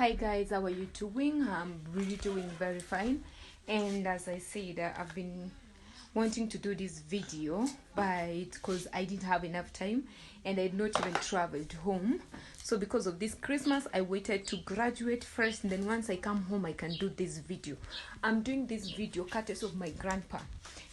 Hi guys, how are you doing? I'm really doing very fine. And as I said, I've been wanting to do this video because I didn't have enough time and I had not even traveled home. So because of this Christmas, I waited to graduate first, and then once I come home, I can do this video. I'm doing this video courtesy of my grandpa.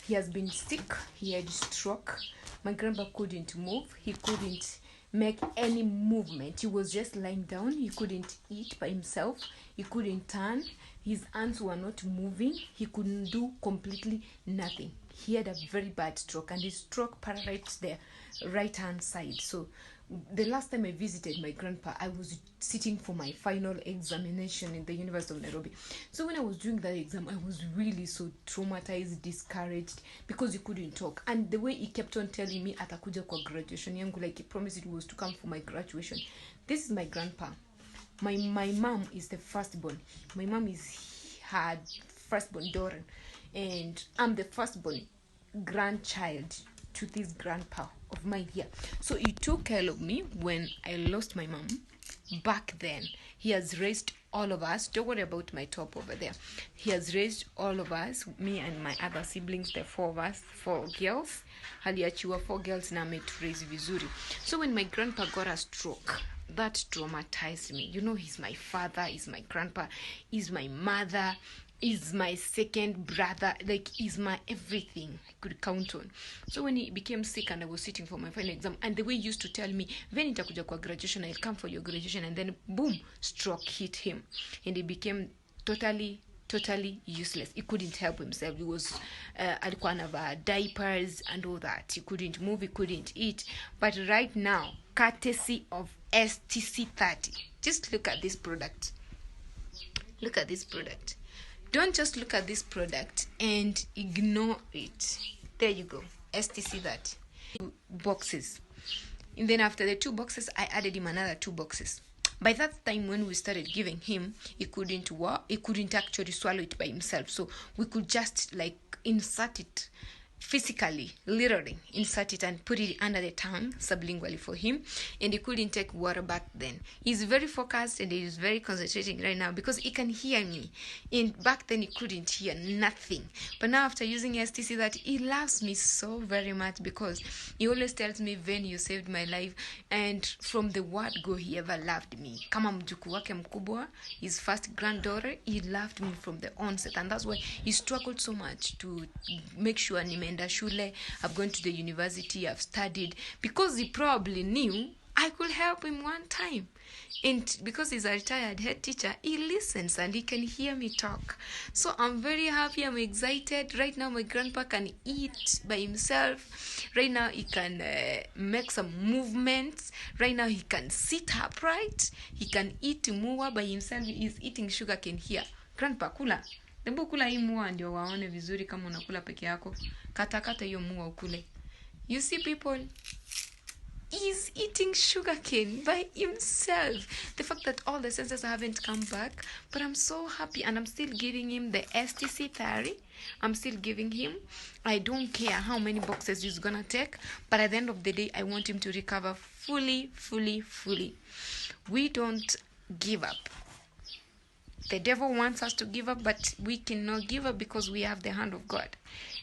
He has been sick. He had stroke. My grandpa couldn't move. He couldn't make any movement. He was just lying down. He couldn't eat by himself. He couldn't turn. His hands were not moving. He couldn't do completely nothing. He had a very bad stroke, and his stroke paralyzed the right hand side. So the last time I visited my grandpa, I was sitting for my final examination in the University of Nairobi. So when I was doing that exam, I was really so traumatized, discouraged, because he couldn't talk. And the way he kept on telling me atakuja kwa graduation yangu, like he promised it was to come for my graduation. This is my grandpa. My mom is the firstborn. My mom is her firstborn daughter, and I'm the firstborn grandchild to this grandpa of mine here. So he took care of me when I lost my mom. Back then, he has raised all of us. Don't worry about my top over there. He has raised all of us, me and my other siblings, the four of us, 4 girls. Aliachiwa 4 girls na ameturaise vizuri. So when my grandpa got a stroke, that traumatized me. You know, he's my father, he's my grandpa, he's my mother, is my second brother, like is my everything I could count on. So when he became sick and I was sitting for my final exam, and the way he used to tell me, Vane itakuja kwa graduation, I'll come for your graduation, and then boom, stroke hit him and he became totally useless. He couldn't help himself. He was alikuwa anavaa diapers and all that. He couldn't move, he couldn't eat. But right now, courtesy of STC30, just look at this product. Look at this product. Don't just look at this product and ignore it. There you go. STC30 boxes. And then after the 2 boxes, I added him another 2 boxes. By that time, when we started giving him, he couldn't walk. He couldn't actually swallow it by himself. So we could just like insert it physically, literally insert it and put it under the tongue sublingually for him, and he couldn't take water back then. He's very focused and he's very concentrating right now because he can hear me, and back then he couldn't hear nothing. But now after using STC, that he loves me so very much because he always tells me, Vane, you saved my life, and from the word go he ever loved me. Kama mjukuu wake mkubwa, his first granddaughter, he loved me from the onset, and that's why he struggled so much to make sure nimeenda shule, I've gone to the university, I've studied, because he probably knew I could help him one time. And because he's a retired head teacher, he listens and he can hear me talk. So I'm very happy, I'm excited. Right now my grandpa can eat by himself. Right now he can make some movements. Right now he can sit upright. He can eat mua by himself. He's eating sugar cane here. Grandpa, kula. Hebu kula hii mua ndio waone vizuri kama unakula peke yako. Kata hiyo mua ukule. You see people, he's eating sugarcane by himself. The fact that all the senses haven't come back, but I'm so happy, and I'm still giving him the STC30. I'm still giving him. I don't care how many boxes he's gonna take, but at the end of the day, I want him to recover fully. We don't give up. The devil wants us to give up, but we cannot give up because we have the hand of God.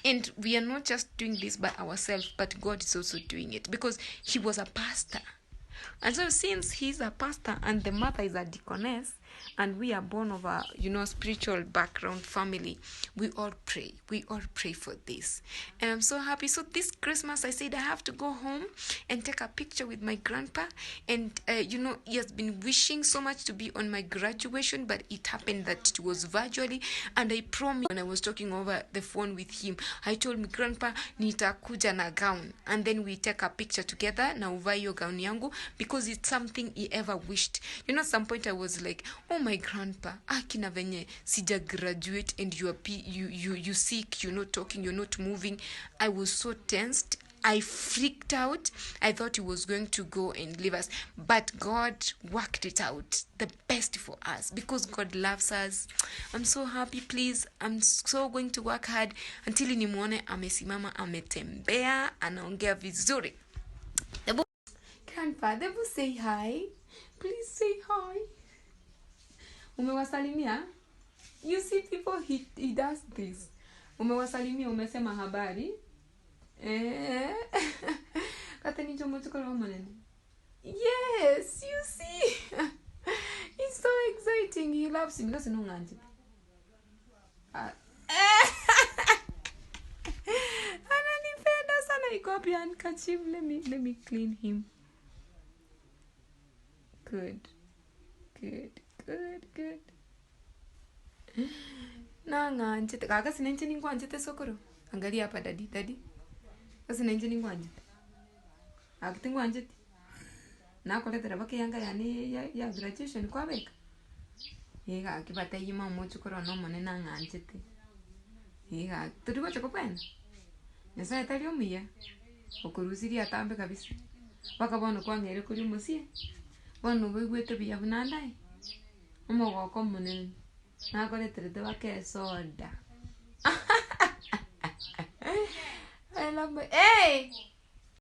And we are not just doing this by ourselves, but God is also doing it because he was a pastor. And so since he's a pastor and the mother is a deaconess, and we are born of a spiritual background family, we all pray for this, and I'm so happy. So this Christmas I said I have to go home and take a picture with my grandpa, and he has been wishing so much to be on my graduation, but it happened that it was virtually, and I promised when I was talking over the phone with him, I told me, grandpa, nitakuja na gown, and then we take a picture together na uvai yo gown yangu, because it's something he ever wished. At some point I was like, oh my grandpa, akina venye sija graduate and you sick, you're not talking, you're not moving. I was so tensed. I freaked out. I thought he was going to go and leave us, but God worked it out the best for us because God loves us. I'm so happy. Please, I'm so going to work hard until nimuone amesimama, ametembea, anaongea vizuri. Grandpa, debu say hi. Please say hi. Umewasalimia? You see people, he does this. Umewasalimia, umesema habari. Kata ni chomo chukolo manene. Yes, you see. It's so exciting. He loves him. Doesn't know nganje. Ananipenda sana. Iko wapi handkerchief? Let me clean him. Good. Na nganje. Kaka sinenje ni nganje sokoro. Angalia hapa daddy. Kasi nenje ni nganje. Akiti nganje. Na koletera bake yanga ya graduation kwa beka. Yega kibata yima mochukoro no mone na nganje te. Yega tuligo chokopena. Nesa etali omuya. Okurusiri atambe kabisa. Bakabona kwangere kuri musie. Bono bwegwete biya bunandai. Omogoko munene. Na koletera de bake soda. I love my. Hey!